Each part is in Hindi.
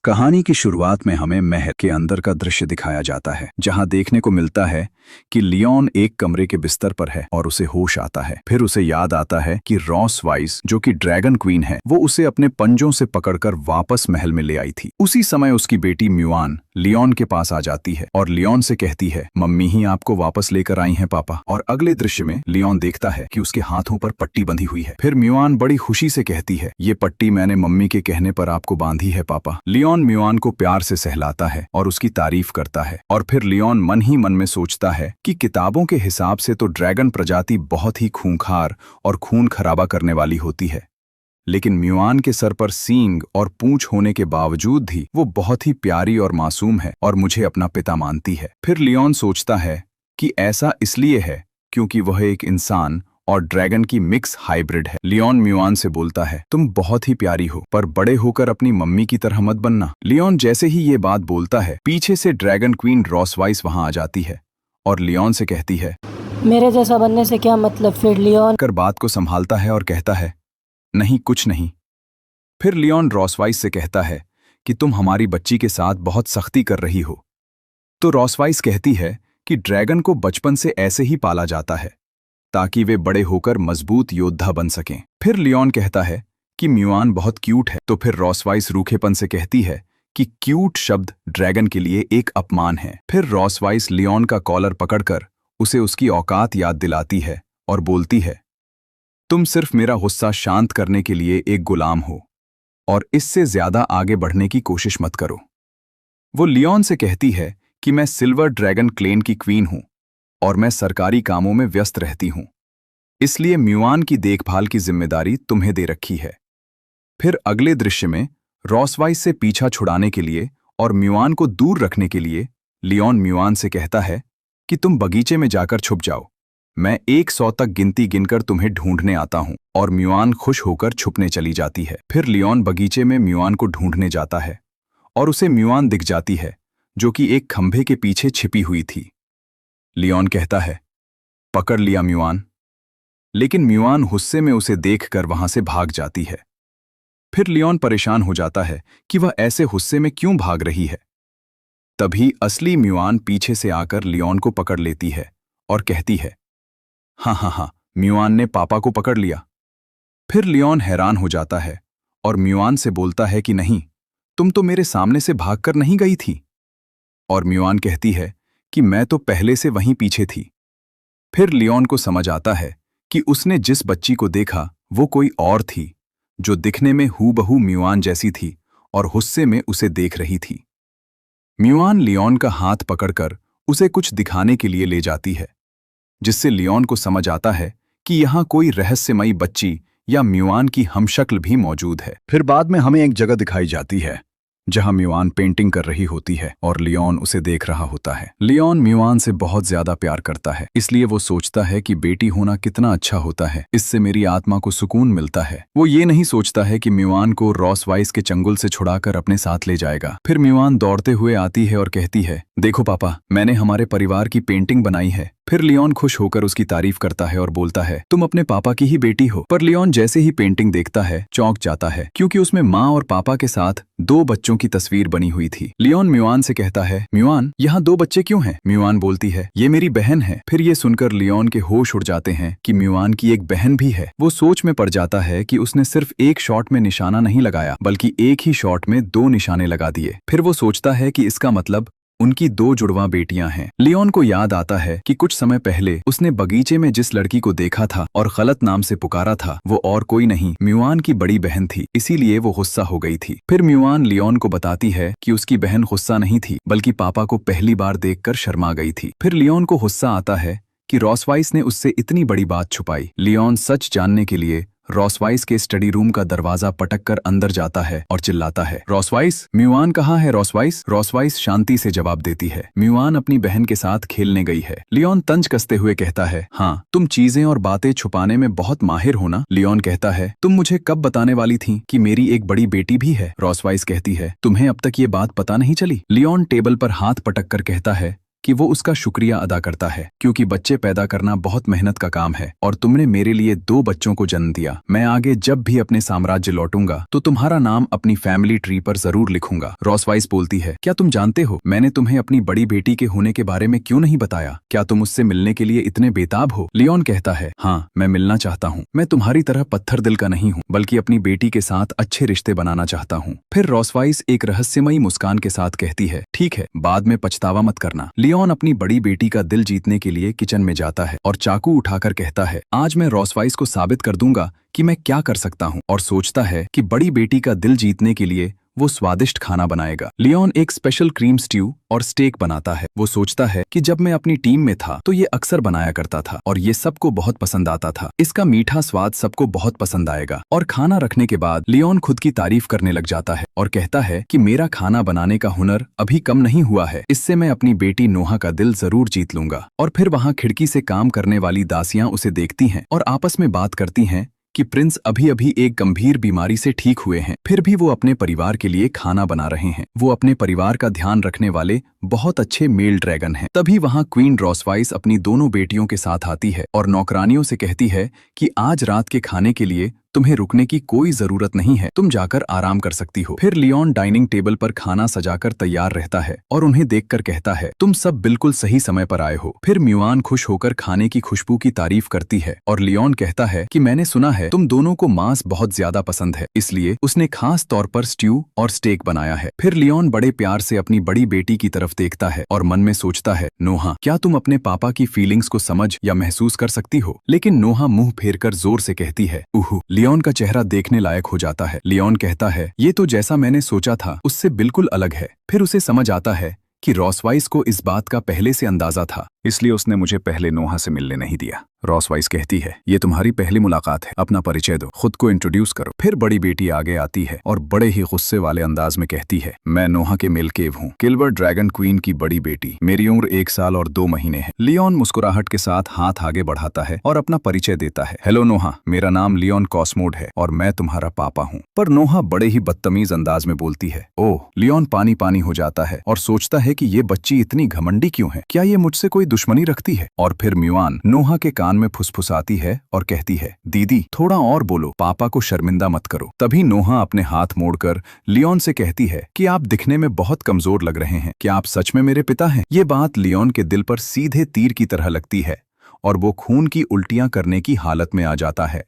कहानी की शुरुआत में हमें महल के अंदर का दृश्य दिखाया जाता है, जहां देखने को मिलता है कि लियोन एक कमरे के बिस्तर पर है और उसे होश आता है। फिर उसे याद आता है कि रॉस वाइस, जो कि ड्रैगन क्वीन है, वो उसे अपने पंजों से पकड़कर वापस महल में ले आई थी। उसी समय उसकी बेटी म्युआन लियोन के पास आ जाती है और लियोन से कहती है, मम्मी ही आपको वापस लेकर आई हैं पापा। और अगले दृश्य में लियोन देखता है कि उसके हाथों पर पट्टी बंधी हुई है। फिर म्युआन बड़ी खुशी से कहती है, ये पट्टी मैंने मम्मी के कहने पर आपको बांधी है पापा। लियोन म्युआन को प्यार से सहलाता है और उसकी तारीफ करता है। और फिर लियोन मन ही मन में सोचता है कि किताबों के हिसाब से तो ड्रैगन प्रजाति बहुत ही खूंखार और खून खराबा करने वाली होती है, लेकिन म्युआन के सर पर सींग और पूंछ होने के बावजूद भी वो बहुत ही प्यारी और मासूम है और मुझे अपना पिता मानती है। फिर लियोन सोचता है कि ऐसा इसलिए है क्योंकि वह एक इंसान और ड्रैगन की मिक्स हाइब्रिड है। लियोन म्युआन से बोलता है, तुम बहुत ही प्यारी हो, पर बड़े होकर अपनी मम्मी की तरह मत बनना। लियोन जैसे ही ये बात बोलता है, पीछे से ड्रैगन क्वीन रॉसवाइस वहां आ जाती है और लियोन से कहती है, मेरे जैसा बनने से क्या मतलब। फिर लियोन कर बात को संभालता है और कहता है, नहीं कुछ नहीं। फिर लियोन रॉसवाइस से कहता है कि तुम हमारी बच्ची के साथ बहुत सख्ती कर रही हो। तो रॉसवाइस कहती है कि ड्रैगन को बचपन से ऐसे ही पाला जाता है ताकि वे बड़े होकर मजबूत योद्धा बन सकें। फिर लियोन कहता है कि म्युआन बहुत क्यूट है। तो फिर रॉसवाइस रूखेपन से कहती है कि क्यूट शब्द ड्रैगन के लिए एक अपमान है। फिर रॉसवाइस लियोन का कॉलर पकड़कर उसे उसकी औकात याद दिलाती है और बोलती है, तुम सिर्फ मेरा गुस्सा शांत करने के लिए एक गुलाम हो और इससे ज्यादा आगे बढ़ने की कोशिश मत करो। वो लियोन से कहती है कि मैं सिल्वर ड्रैगन क्लेन की क्वीन हूं और मैं सरकारी कामों में व्यस्त रहती हूं, इसलिए म्युआन की देखभाल की जिम्मेदारी तुम्हें दे रखी है। फिर अगले दृश्य में रॉसवाइस से पीछा छुड़ाने के लिए और म्युआन को दूर रखने के लिए लियोन म्युआन से कहता है कि तुम बगीचे में जाकर छुप जाओ, मैं 100 तक गिनती गिनकर तुम्हें ढूंढने आता हूं। और म्युआन खुश होकर छुपने चली जाती है। फिर लियोन बगीचे में म्युआन को ढूंढने जाता है और उसे म्युआन दिख जाती है, जो कि एक खंभे के पीछे छिपी हुई थी। लियोन कहता है, पकड़ लिया म्युआन। लेकिन म्युआन गुस्से में उसे देखकर वहां से भाग जाती है। फिर लियोन परेशान हो जाता है कि वह ऐसे गुस्से में क्यों भाग रही है। तभी असली म्युआन पीछे से आकर लियोन को पकड़ लेती है और कहती है, हाँ, म्युआन ने पापा को पकड़ लिया। फिर लियोन हैरान हो जाता है और म्युआन से बोलता है कि नहीं, तुम तो मेरे सामने से भागकर नहीं गई थी। और म्युआन कहती है कि मैं तो पहले से वहीं पीछे थी। फिर लियोन को समझ आता है कि उसने जिस बच्ची को देखा वो कोई और थी, जो दिखने में हूबहू म्युआन जैसी थी और गुस्से में उसे देख रही थी। म्युआन लियोन का हाथ पकड़कर उसे कुछ दिखाने के लिए ले जाती है, जिससे लियोन को समझ आता है कि यहाँ कोई रहस्यमयी बच्ची या म्युआन की हमशक्ल भी मौजूद है। फिर बाद में हमें एक जगह दिखाई जाती है जहां म्युआन पेंटिंग कर रही होती है और लियोन उसे देख रहा होता है। लियोन म्युआन से बहुत ज्यादा प्यार करता है, इसलिए वो सोचता है कि बेटी होना कितना अच्छा होता है, इससे मेरी आत्मा को सुकून मिलता है। वो ये नहीं सोचता है कि म्युआन को रॉसवाइस के चंगुल से छुड़ाकर अपने साथ ले जाएगा। फिर म्युआन दौड़ते हुए आती है और कहती है, देखो पापा, मैंने हमारे परिवार की पेंटिंग बनाई है। फिर लियोन खुश होकर उसकी तारीफ करता है और बोलता है, तुम अपने पापा की ही बेटी हो। पर लियोन जैसे ही पेंटिंग देखता है चौंक जाता है, क्योंकि उसमें माँ और पापा के साथ 2 बच्चों की तस्वीर बनी हुई थी। लियोन म्युआन से कहता है, म्युआन, यहाँ 2 बच्चे क्यों हैं? म्युआन बोलती है, ये मेरी बहन है। फिर ये सुनकर लियोन के होश उड़ जाते हैं कि म्युआन की एक बहन भी है। वो सोच में पड़ जाता है कि उसने सिर्फ एक शॉट में निशाना नहीं लगाया, बल्कि एक ही शॉट में 2 निशाने लगा दिए। फिर वो सोचता है कि इसका मतलब उनकी 2 जुड़वा बेटियां हैं। लियोन को याद आता है कि कुछ समय पहले उसने बगीचे में जिस लड़की को देखा था और गलत नाम से पुकारा था, वो और कोई नहीं, म्युआन की बड़ी बहन थी, इसीलिए वो गुस्सा हो गई थी। फिर म्युआन लियोन को बताती है कि उसकी बहन गुस्सा नहीं थी, बल्कि पापा को पहली बार देखकर शर्मा गई थी। फिर लियोन को गुस्सा आता है कि रॉसवाइस ने उससे इतनी बड़ी बात छुपाई। लियोन सच जानने के लिए रॉसवाइस के स्टडी रूम का दरवाजा पटककर अंदर जाता है और चिल्लाता है, रॉसवाइस, म्युआन कहाँ है रॉसवाइस? रॉसवाइस शांति से जवाब देती है, म्युआन अपनी बहन के साथ खेलने गई है। लियोन तंज कसते हुए कहता है, हाँ, तुम चीजें और बातें छुपाने में बहुत माहिर हो ना? लियोन कहता है, तुम मुझे कब बताने वाली थी कि मेरी एक बड़ी बेटी भी है? रॉसवाइस कहती है, तुम्हें अब तक ये बात पता नहीं चली? लियोन टेबल पर हाथ पटक कर कहता है कि वो उसका शुक्रिया अदा करता है, क्योंकि बच्चे पैदा करना बहुत मेहनत का काम है और तुमने मेरे लिए 2 बच्चों को जन्म दिया। मैं आगे जब भी अपने साम्राज्य लौटूंगा तो तुम्हारा नाम अपनी फैमिली ट्री पर जरूर लिखूंगा। रॉसवाइस बोलती है, क्या तुम जानते हो मैंने तुम्हें अपनी बड़ी बेटी के होने के बारे में क्यों नहीं बताया? क्या तुम उससे मिलने के लिए इतने बेताब हो? लियोन कहता है, हाँ, मैं मिलना चाहता हूँ। मैं तुम्हारी तरह पत्थर दिल का नहीं हूँ, बल्कि अपनी बेटी के साथ अच्छे रिश्ते बनाना चाहता हूँ। फिर रॉसवाइस एक रहस्यमयी मुस्कान के साथ कहती है, ठीक है, बाद में पछतावा मत करना। लियोन अपनी बड़ी बेटी का दिल जीतने के लिए किचन में जाता है और चाकू उठाकर कहता है, आज मैं रॉसवाइस को साबित कर दूंगा कि मैं क्या कर सकता हूँ। और सोचता है कि बड़ी बेटी का दिल जीतने के लिए वो स्वादिष्ट खाना बनाएगा। लियोन एक स्पेशल क्रीम स्ट्यू और स्टेक बनाता है। वो सोचता है कि जब मैं अपनी टीम में था तो ये अक्सर बनाया करता था और ये सबको बहुत पसंद आता था। इसका मीठा स्वाद सबको बहुत पसंद आएगा। और खाना रखने के बाद लियोन खुद की तारीफ करने लग जाता है और कहता है कि मेरा खाना बनाने का हुनर अभी कम नहीं हुआ है, इससे मैं अपनी बेटी नोहा का दिल जरूर जीत लूंगा। और फिर वहाँ खिड़की से काम करने वाली दासियां उसे देखती हैं और आपस में बात करती हैं कि प्रिंस अभी अभी एक गंभीर बीमारी से ठीक हुए हैं, फिर भी वो अपने परिवार के लिए खाना बना रहे हैं। वो अपने परिवार का ध्यान रखने वाले बहुत अच्छे मेल ड्रैगन हैं। तभी वहाँ क्वीन रॉसवाइस अपनी दोनों बेटियों के साथ आती है और नौकरानियों से कहती है कि आज रात के खाने के लिए तुम्हें रुकने की कोई जरूरत नहीं है, तुम जाकर आराम कर सकती हो। फिर लियोन डाइनिंग टेबल पर खाना सजाकर तैयार रहता है और उन्हें देखकर कहता है, तुम सब बिल्कुल सही समय पर आए हो। फिर म्यूआन खुश होकर खाने की खुशबू की तारीफ करती है और लियोन कहता है कि मैंने सुना है तुम दोनों को मांस बहुत ज्यादा पसंद है, इसलिए उसने खास तौर पर स्ट्यू और स्टेक बनाया है। फिर लियोन बड़े प्यार से अपनी बड़ी बेटी की तरफ देखता है और मन में सोचता है, नोहा, क्या तुम अपने पापा की फीलिंग्स को समझ या महसूस कर सकती हो? लेकिन नोहा मुंह फेरकर जोर से कहती है, उहू। लियोन का चेहरा देखने लायक हो जाता है। लियोन कहता है, ये तो जैसा मैंने सोचा था उससे बिल्कुल अलग है। फिर उसे समझ आता है कि रॉसवाइस को इस बात का पहले से अंदाजा था, इसलिए उसने मुझे पहले नोहा से मिलने नहीं दिया। रॉसवाइस कहती है, ये तुम्हारी पहली मुलाकात है, अपना परिचय दो, खुद को इंट्रोड्यूस करो। फिर बड़ी बेटी आगे आती है और बड़े ही गुस्से वाले अंदाज में कहती है, मैं नोहा के मिल्केव हूँ, किल्वर ड्रैगन क्वीन की बड़ी बेटी। मेरी उम्र 1 साल और 2 महीने है। लियोन मुस्कुराहट के साथ हाथ आगे बढ़ाता है और अपना परिचय देता है, हेलो नोहा, मेरा नाम लियोन कॉस्मोड है और मैं तुम्हारा पापा हूँ। पर नोहा बड़े ही बदतमीज अंदाज में बोलती है, ओह। लियोन पानी पानी हो जाता है और सोचता है कि ये बच्ची इतनी घमंडी क्यों है, क्या ये मुझसे कोई दुश्मनी रखती है? और फिर म्यूआन नोहा के कान में फुसफुसाती है और कहती है, दीदी थोड़ा और बोलो, पापा को शर्मिंदा मत करो। तभी नोहा अपने हाथ मोड़कर लियोन से कहती है कि आप दिखने में बहुत कमजोर लग रहे हैं, क्या आप सच में मेरे पिता हैं? ये बात लियोन के दिल पर सीधे तीर की तरह लगती है और वो खून की उल्टियां करने की हालत में आ जाता है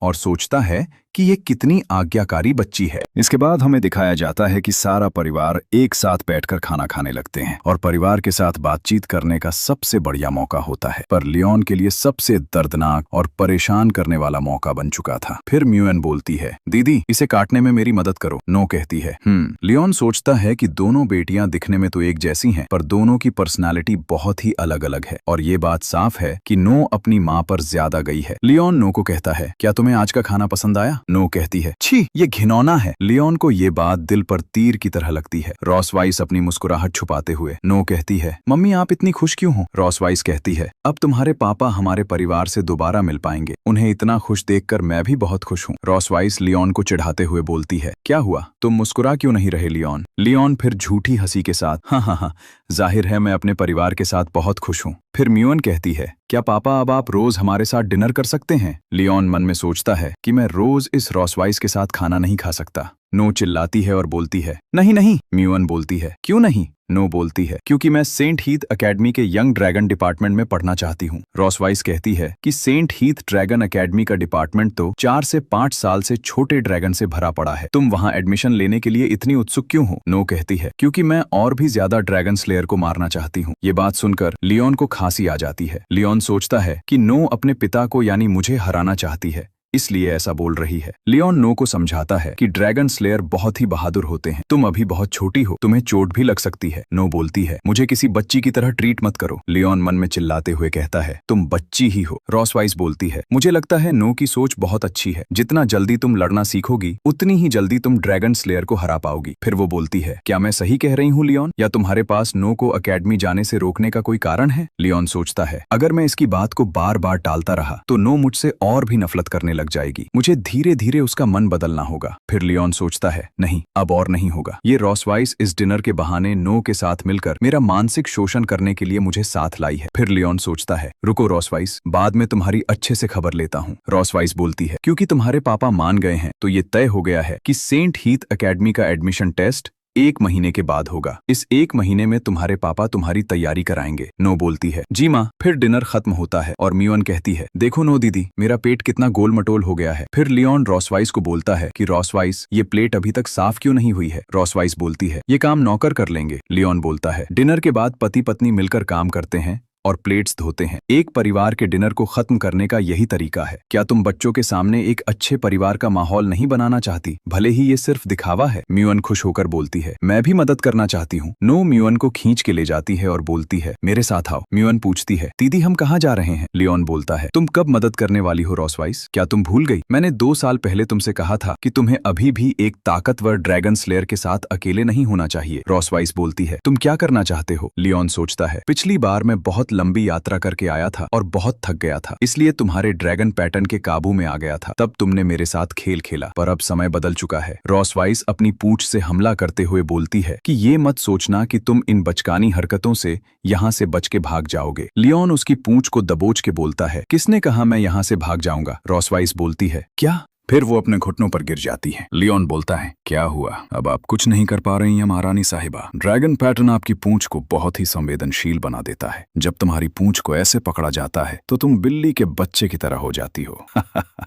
और सोचता है कि ये कितनी आज्ञाकारी बच्ची है। इसके बाद हमें दिखाया जाता है कि सारा परिवार एक साथ बैठकर खाना खाने लगते हैं और परिवार के साथ बातचीत करने का सबसे बढ़िया मौका होता है, पर लियोन के लिए सबसे दर्दनाक और परेशान करने वाला मौका बन चुका था। फिर म्यूएन बोलती है, दीदी इसे काटने में मेरी मदद करो। नो कहती है, लियोन सोचता है कि दोनों बेटियां दिखने में तो एक जैसी हैं, पर दोनों की पर्सनालिटी बहुत ही अलग अलग है और ये बात साफ है कि नो अपनी माँ पर ज्यादा गई है। लियोन नो को कहता है, क्या तुम्हें आज का खाना पसंद आया? नो कहती है, छी, ये घिनौना है। लियोन को ये बात दिल पर तीर की तरह लगती है। रॉसवाइस अपनी मुस्कुराहट छुपाते हुए नो कहती है, मम्मी आप इतनी खुश क्यों हो? रॉसवाइस कहती है, अब तुम्हारे पापा हमारे परिवार से दोबारा मिल पाएंगे, उन्हें इतना खुश देखकर मैं भी बहुत खुश हूँ। रॉसवाइस लियोन को चिढ़ाते हुए बोलती है, क्या हुआ, तुम मुस्कुरा क्यों नहीं रहे लियोन? लियोन फिर झूठी हंसी के साथ, हाँ, जाहिर है मैं अपने परिवार के साथ बहुत खुश हूँ। फिर म्यूएन कहती है, क्या पापा अब आप रोज हमारे साथ डिनर कर सकते हैं? लियोन मन में सोचता है कि मैं रोज इस रॉसवाइस के साथ खाना नहीं खा सकता। नो चिल्लाती है और बोलती है, नहीं। म्यूएन बोलती है, क्यों नहीं? नो बोलती है, क्योंकि मैं सेंट हीथ एकेडमी के यंग ड्रैगन डिपार्टमेंट में पढ़ना चाहती हूँ। रॉसवाइस कहती है कि सेंट हीथ ड्रैगन एकेडमी का डिपार्टमेंट तो 4 से 5 साल से छोटे ड्रैगन से भरा पड़ा है, तुम वहाँ एडमिशन लेने के लिए इतनी उत्सुक क्यों हो? नो कहती है, क्योंकि मैं और भी ज्यादा ड्रैगन स्लेयर को मारना चाहती हूँ। ये बात सुनकर लियोन को खांसी आ जाती है। लियोन सोचता है कि नो अपने पिता को यानी मुझे हराना चाहती है, इसलिए ऐसा बोल रही है। लियोन नो को समझाता है कि ड्रैगन स्लेयर बहुत ही बहादुर होते हैं, तुम अभी बहुत छोटी हो, तुम्हें चोट भी लग सकती है। नो बोलती है, मुझे किसी बच्ची की तरह ट्रीट मत करो। लियोन मन में चिल्लाते हुए कहता है, तुम बच्ची ही हो। रॉसवाइस बोलती है, मुझे लगता है नो की सोच बहुत अच्छी है, जितना जल्दी तुम लड़ना सीखोगी उतनी ही जल्दी तुम ड्रैगन स्लेयर को हरा पाओगी। फिर वो बोलती है, क्या मैं सही कह रही हूँ लियोन, या तुम्हारे पास नो को अकेडमी जाने से रोकने का कोई कारण है? लियोन सोचता है, अगर मैं इसकी बात को बार बार टालता रहा तो नो मुझसे और भी नफरत करने लग जाएगी। मुझे धीरे धीरे उसका मन बदलना होगा। फिर लियोन सोचता है, नहीं, अब और नहीं होगा। ये रॉसवाइस इस डिनर के बहाने नो के साथ मिलकर मेरा मानसिक शोषण करने के लिए मुझे साथ लाई है। फिर लियोन सोचता है, रुको रॉसवाइस, बाद में तुम्हारी अच्छे से खबर लेता हूँ। रॉसवाइस बोलती है, क्योंकि तुम्हारे पापा मान गए हैं तो ये तय हो गया है कि सेंट हीथ एकेडमी का एडमिशन टेस्ट 1 महीने के बाद होगा। इस 1 महीने में तुम्हारे पापा तुम्हारी तैयारी कराएंगे। नो बोलती है, जी माँ। फिर डिनर खत्म होता है और मियोन कहती है, देखो नो दीदी, मेरा पेट कितना गोल मटोल हो गया है। फिर लियोन रॉसवाइस को बोलता है कि रॉसवाइस, ये प्लेट अभी तक साफ क्यों नहीं हुई है। रॉसवाइस बोलती है, ये काम नौकर कर लेंगे। लियोन बोलता है, डिनर के बाद पति पत्नी मिलकर काम करते हैं और प्लेट्स धोते हैं। एक परिवार के डिनर को खत्म करने का यही तरीका है। क्या तुम बच्चों के सामने एक अच्छे परिवार का माहौल नहीं बनाना चाहती? भले ही ये सिर्फ दिखावा है। मियोन खुश होकर बोलती है, मैं भी मदद करना चाहती हूँ। नो मियोन को खींच के ले जाती है और बोलती है, मेरे साथ आओ। मियोन पूछती है, दीदी हम कहाँ जा रहे हैं? लियोन बोलता है, तुम कब मदद करने वाली हो रॉसवाइस? क्या तुम भूल गई? मैंने 2 साल पहले तुमसे कहा था कि तुम्हें अभी भी एक ताकतवर ड्रैगन स्लेयर के साथ अकेले नहीं होना चाहिए। रॉसवाइस बोलती है, तुम क्या करना चाहते हो? लियोन सोचता है, पिछली बार मैं बहुत लंबी यात्रा करके आया था और बहुत थक गया था, इसलिए तुम्हारे ड्रैगन पैटर्न के काबू में आ गया था। तब तुमने मेरे साथ खेल खेला, पर अब समय बदल चुका है। रॉसवाइस अपनी पूंछ से हमला करते हुए बोलती है कि ये मत सोचना कि तुम इन बचकानी हरकतों से यहाँ से बच के भाग जाओगे। लियोन उसकी पूंछ को दबोच के बोलता है, किसने कहा मैं यहाँ से भाग जाऊंगा? रॉसवाइस बोलती है, क्या? फिर वो अपने घुटनों पर गिर जाती है। लियोन बोलता है, क्या हुआ? अब आप कुछ नहीं कर पा रही हैं महारानी साहिबा। ड्रैगन पैटर्न आपकी पूंछ को बहुत ही संवेदनशील बना देता है। जब तुम्हारी पूंछ को ऐसे पकड़ा जाता है तो तुम बिल्ली के बच्चे की तरह हो जाती हो।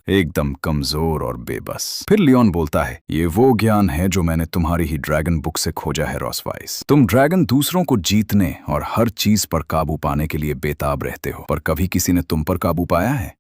एकदम कमजोर और बेबस। फिर लियोन बोलता है, ये वो ज्ञान है जो मैंने तुम्हारी ही ड्रैगन बुक से खोजा है रॉसवाइस। तुम ड्रैगन दूसरों को जीतने और हर चीज पर काबू पाने के लिए बेताब रहते हो, पर कभी किसी ने तुम पर काबू पाया है?